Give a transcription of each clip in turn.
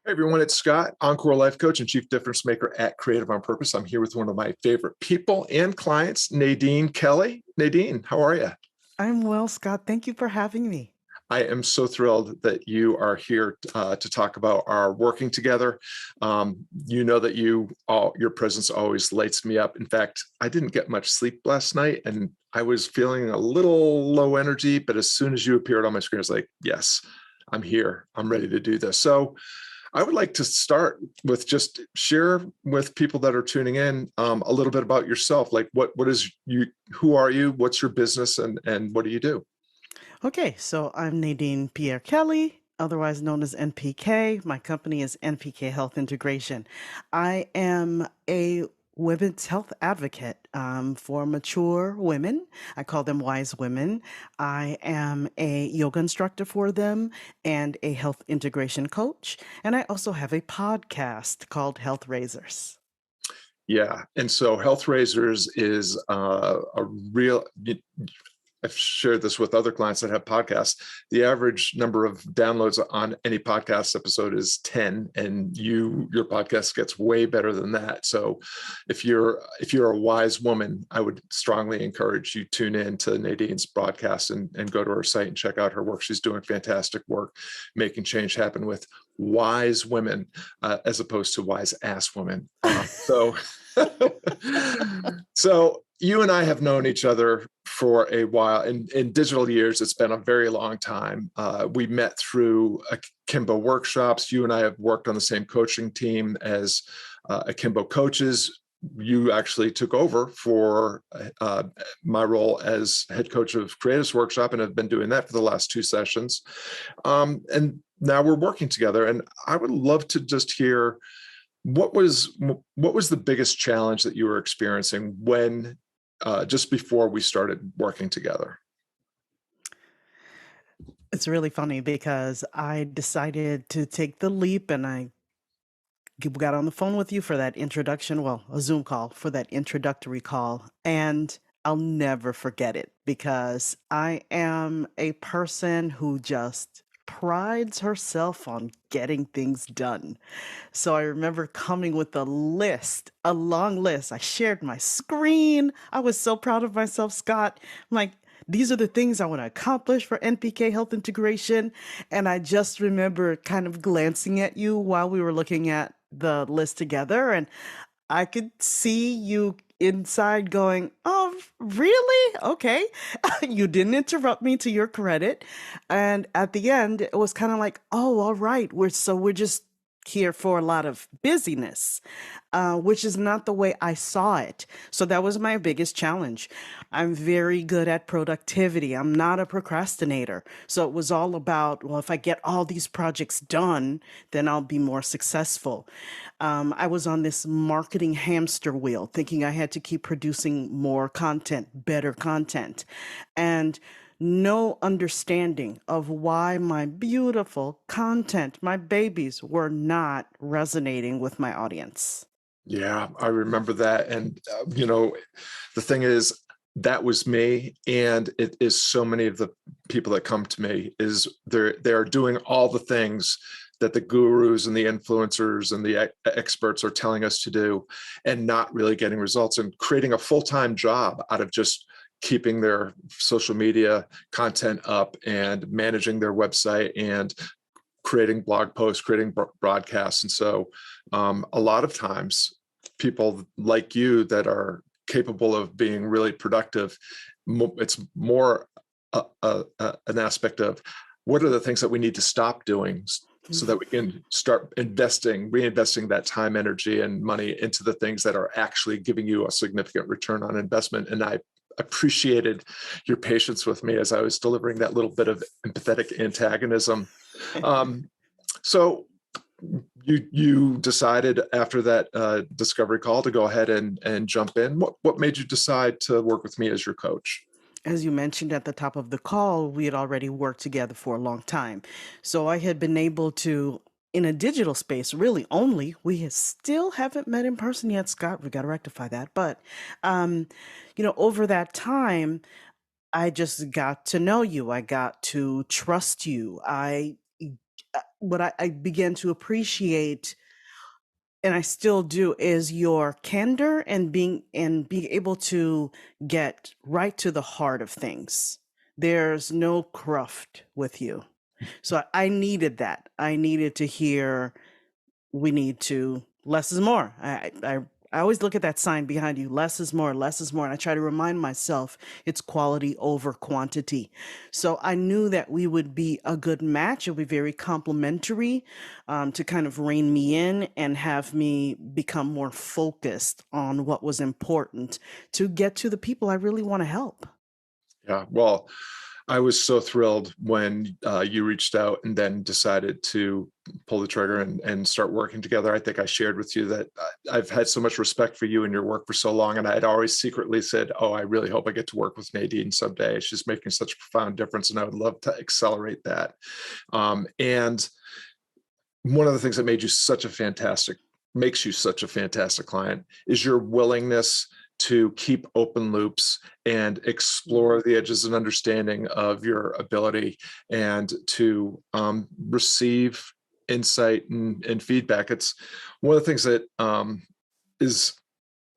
Hey everyone, it's Scott, Encore Life Coach and Chief Difference Maker at Creative on Purpose. I'm here with one of my favorite people and clients, Nadine Kelly. Nadine, how are you? I'm well, Scott. Thank you for having me. I am so thrilled that you are here to talk about our working together. You know that your presence always lights me up. In fact, I didn't get much sleep last night and I was feeling a little low energy, but as soon as you appeared on my screen, I was like, yes, I'm here. I'm ready to do this. So I would like to start with just share with people that are tuning in a little bit about yourself. Like what is you, who are you? What's your business and what do you do? Okay, so I'm Nadine Pierre Kelly, otherwise known as NPK. My company is NPK Health Integration. I am a women's health advocate for mature women. I call them wise women. I am a yoga instructor for them and a health integration coach. And I also have a podcast called Health Raisers. Yeah. And so Health Raisers is a real, I've shared this with other clients that have podcasts. The average number of downloads on any podcast episode is 10, and your podcast gets way better than that. So if you're a wise woman, I would strongly encourage you tune in to Nadine's broadcast and go to her site and check out her work. She's doing fantastic work, making change happen with wise women as opposed to wise ass women. So you and I have known each other for a while. In digital years, it's been a very long time. We met through Akimbo workshops. You and I have worked on the same coaching team as Akimbo coaches. You actually took over for my role as head coach of Creatives Workshop and have been doing that for the last two sessions. And now we're working together. And I would love to just hear what was the biggest challenge that you were experiencing when just before we started working together? It's really funny because I decided to take the leap and I got on the phone with you for that introduction, well, a Zoom call for that introductory call. And I'll never forget it because I am a person who just prides herself on getting things done. So I remember coming with a list, a long list. I shared my screen. I was so proud of myself, Scott. I'm like, these are the things I want to accomplish for NPK Health Integration. And I just remember kind of glancing at you while we were looking at the list together. And I could see you inside going, "Oh, really? Okay." You didn't interrupt me, to your credit. And at the end, it was kind of like, "Oh, all right. We're just here for a lot of busyness," which is not the way I saw it. So that was my biggest challenge. I'm very good at productivity. I'm not a procrastinator. So it was all about, well, if I get all these projects done, then I'll be more successful. I was on this marketing hamster wheel, thinking I had to keep producing more content, better content, and no understanding of why my beautiful content, my babies, were not resonating with my audience. Yeah, I remember that. And, the thing is, that was me. And it is so many of the people that come to me is they are doing all the things that the gurus and the influencers and the experts are telling us to do and not really getting results and creating a full-time job out of just keeping their social media content up and managing their website and creating blog posts, creating broadcasts. And so a lot of times people like you that are capable of being really productive, it's more an aspect of what are the things that we need to stop doing so that we can start reinvesting that time, energy, and money into the things that are actually giving you a significant return on investment. And I appreciated your patience with me as I was delivering that little bit of empathetic antagonism. Um, so you decided after that discovery call to go ahead and jump in. What made you decide to work with me as your coach? As you mentioned at the top of the call, we had already worked together for a long time. So I had been able to, in a digital space, really only, still haven't met in person yet, Scott. We got to rectify that. But, um, over that time, I just got to know you. I got to trust you. what I began to appreciate, and I still do, is your candor and being able to get right to the heart of things. There's no cruft with you. So I needed that. I needed to hear, we need to, less is more. I always look at that sign behind you, less is more, less is more. And I try to remind myself it's quality over quantity. So I knew that we would be a good match. It would be very complimentary, to kind of rein me in and have me become more focused on what was important to get to the people I really want to help. Yeah, well, I was so thrilled when you reached out and then decided to pull the trigger and start working together. I think I shared with you that I've had so much respect for you and your work for so long, and I had always secretly said, "Oh, I really hope I get to work with Nadine someday. She's making such a profound difference, and I would love to accelerate that." And one of the things that makes you such a fantastic client is your willingness to keep open loops and explore the edges and understanding of your ability, and to receive insight and feedback. It's one of the things that is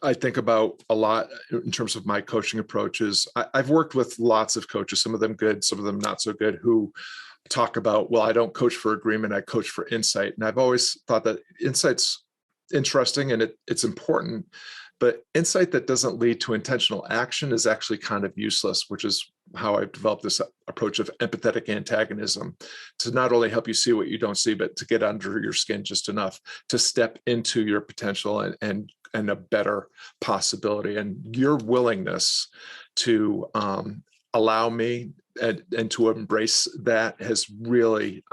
I think about a lot in terms of my coaching approaches. I've worked with lots of coaches, some of them good, some of them not so good, who talk about, well, I don't coach for agreement, I coach for insight. And I've always thought that insight's interesting and it's important, but insight that doesn't lead to intentional action is actually kind of useless, which is how I've developed this approach of empathetic antagonism, to not only help you see what you don't see, but to get under your skin just enough to step into your potential and a better possibility. And your willingness to allow me and to embrace that has really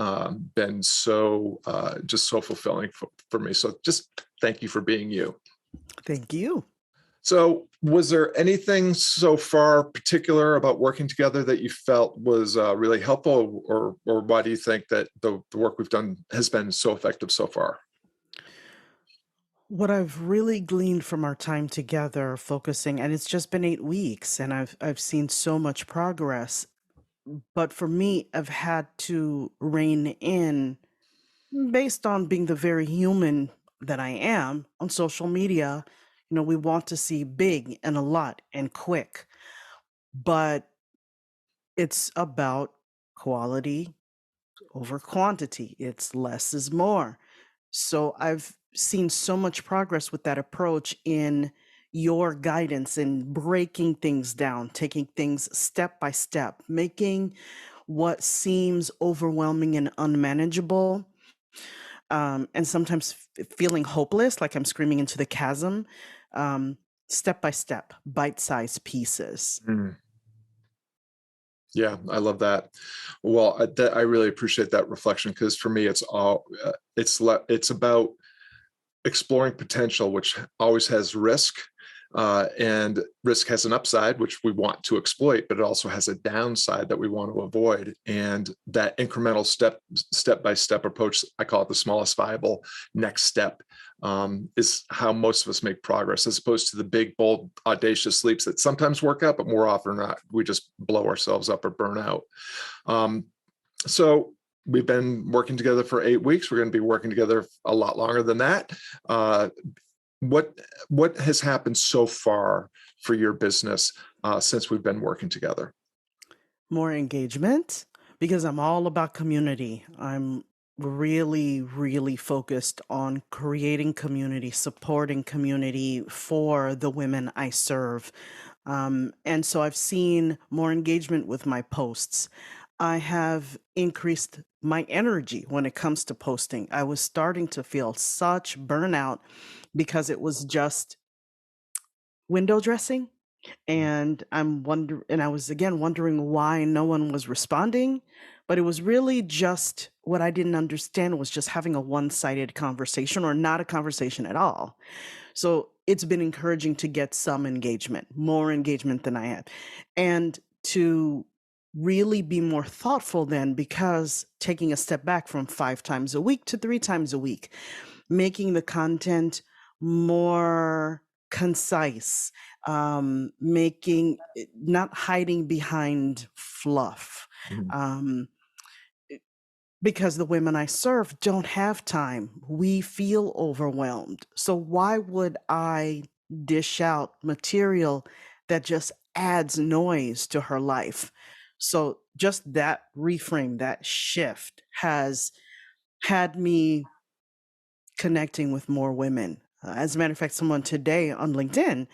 been so just so fulfilling for me. So just thank you for being you. Thank you. So was there anything so far particular about working together that you felt was really helpful, or why do you think that the work we've done has been so effective so far? What I've really gleaned from our time together focusing, and it's just been 8 weeks and I've seen so much progress, but for me, I've had to rein in based on being the very human that I am on social media. We want to see big and a lot and quick, but it's about quality over quantity. It's less is more. So I've seen so much progress with that approach in your guidance in breaking things down, taking things step by step, making what seems overwhelming and unmanageable, and sometimes feeling hopeless, like I'm screaming into the chasm, um, step by step, bite-sized pieces. Mm, yeah, I love that. Well, I really appreciate that reflection, because for me, it's about exploring potential, which always has risk. And risk has an upside, which we want to exploit, but it also has a downside that we want to avoid. And that incremental step by step approach, I call it the smallest viable next step, is how most of us make progress, as opposed to the big, bold, audacious leaps that sometimes work out, but more often than not, we just blow ourselves up or burn out. Um, so we've been working together for 8 weeks. We're going to be working together a lot longer than that. Uh, what what has happened so far for your business since we've been working together? More engagement, because I'm all about community. I'm really, really focused on creating community, supporting community for the women I serve. And so I've seen more engagement with my posts. I have increased my energy when it comes to posting. I was starting to feel such burnout because it was just window dressing, and I was again wondering why no one was responding, but it was really just what I didn't understand was just having a one-sided conversation or not a conversation at all. So it's been encouraging to get some engagement, more engagement than I had, and to really be more thoughtful then, because taking a step back from 5 times a week to 3 times a week, making the content more concise, making not hiding behind fluff. Mhm. Um, Because the women I serve don't have time. We feel overwhelmed. So why would I dish out material that just adds noise to her life? So just that reframe, that shift has had me connecting with more women. As a matter of fact, someone today on LinkedIn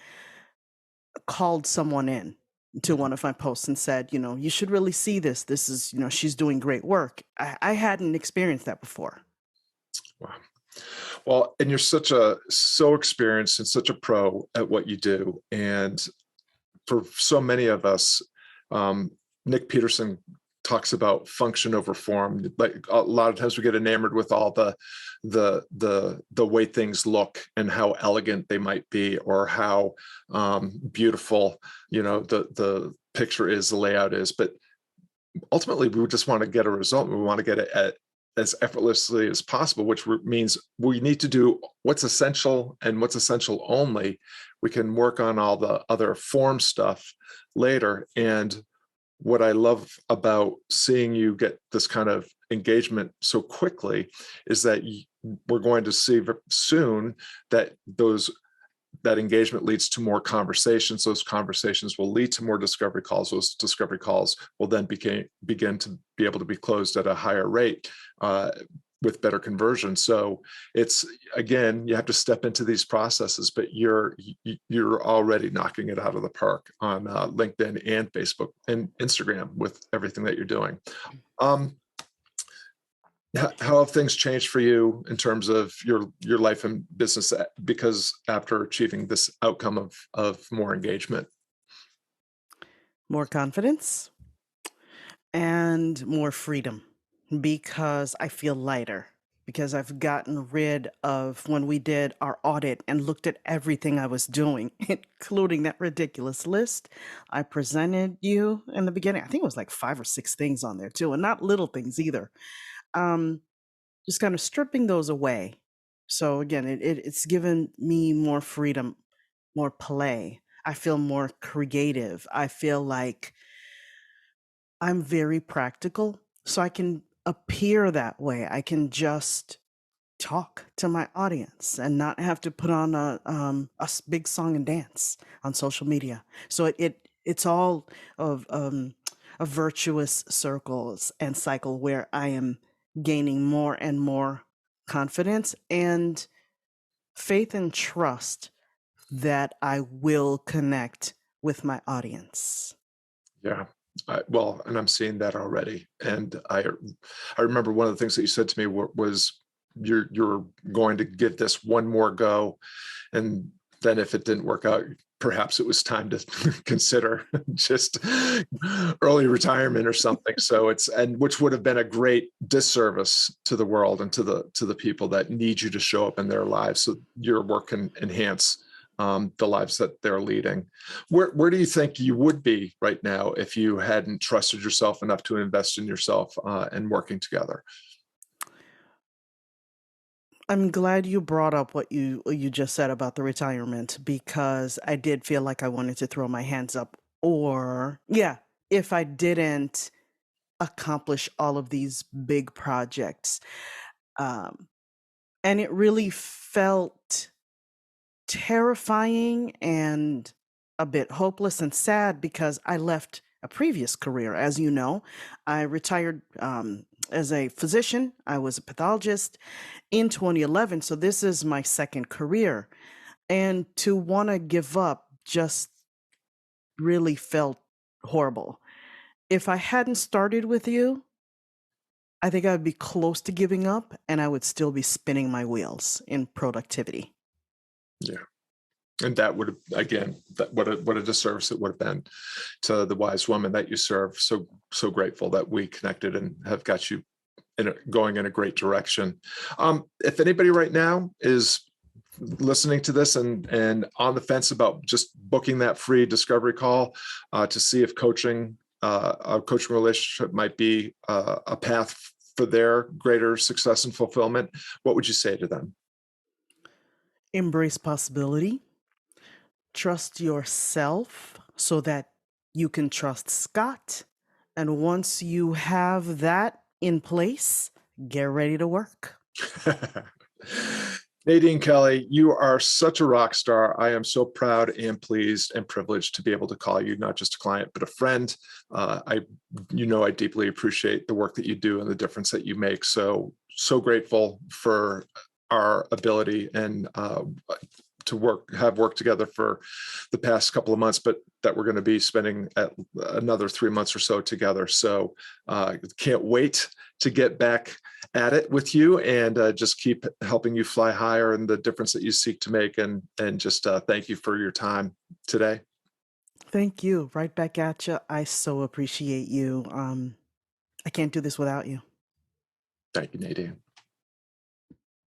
called someone in to Mhm. one of my posts and said, you should really see this. This is, she's doing great work. I hadn't experienced that before. Wow. Well, and you're so experienced and such a pro at what you do. And for so many of us, um, Nick Peterson talks about function over form. Like a lot of times we get enamored with all the way things look and how elegant they might be, or how beautiful, the picture is, the layout is. But ultimately, we just want to get a result. We want to get it as effortlessly as possible, which means we need to do what's essential, and what's essential only. We can work on all the other form stuff later. And what I love about seeing you get this kind of engagement so quickly is that we're going to see soon that that engagement leads to more conversations. Those conversations will lead to more discovery calls. Those discovery calls will then begin to be able to be closed at a higher rate, with better conversion. So it's, again, you have to step into these processes, but you're already knocking it out of the park on LinkedIn and Facebook and Instagram with everything that you're doing. Um, how have things changed for you in terms of your life and business, because after achieving this outcome of more engagement? More confidence and more freedom because I feel lighter. Because I've gotten rid of when we did our audit and looked at everything I was doing, including that ridiculous list I presented you in the beginning. I think it was like 5 or 6 things on there too, and not little things either. Um, just kind of stripping those away. So again, it's given me more freedom, more play. I feel more creative. I feel like I'm very practical, so I can appear that way. I can just talk to my audience and not have to put on a big song and dance on social media. So it's all of a virtuous circles and cycle where I am gaining more and more confidence and faith and trust that I will connect with my audience. Yeah. Well, and I'm seeing that already. And I remember one of the things that you said to me was you're going to give this one more go, and then if it didn't work out, perhaps it was time to consider just early retirement or something. So and which would have been a great disservice to the world and to the people that need you to show up in their lives, so your work can enhance the lives that they're leading. Where do you think you would be right now if you hadn't trusted yourself enough to invest in yourself, and working together? I'm glad you brought up what you just said about the retirement because I did feel like I wanted to throw my hands up, or yeah, if I didn't accomplish all of these big projects. Um, and it really felt terrifying and a bit hopeless and sad because I left a previous career. As you know, I retired as a physician. I was a pathologist in 2011. So this is my second career. And to want to give up just really felt horrible. If I hadn't started with you, I think I'd be close to giving up and I would still be spinning my wheels in productivity. Yeah. And that would have, again, that what a disservice it would have been to the wise woman that you serve. So grateful that we connected and have got you going in a great direction. If anybody right now is listening to this and on the fence about just booking that free discovery call, to see if a coaching relationship might be a path for their greater success and fulfillment, what would you say to them? Embrace possibility, trust yourself so that you can trust Scott. And once you have that in place, get ready to work. Nadine Kelly, you are such a rock star. I am so proud and pleased and privileged to be able to call you not just a client, but a friend. I deeply appreciate the work that you do and the difference that you make. So grateful for our ability and to have worked together for the past couple of months, but that we're going to be spending another 3 months or so together. So can't wait to get back at it with you and just keep helping you fly higher and the difference that you seek to make. And just thank you for your time today. Thank you. Right back at you. I so appreciate you. I can't do this without you. Thank you, Nadine.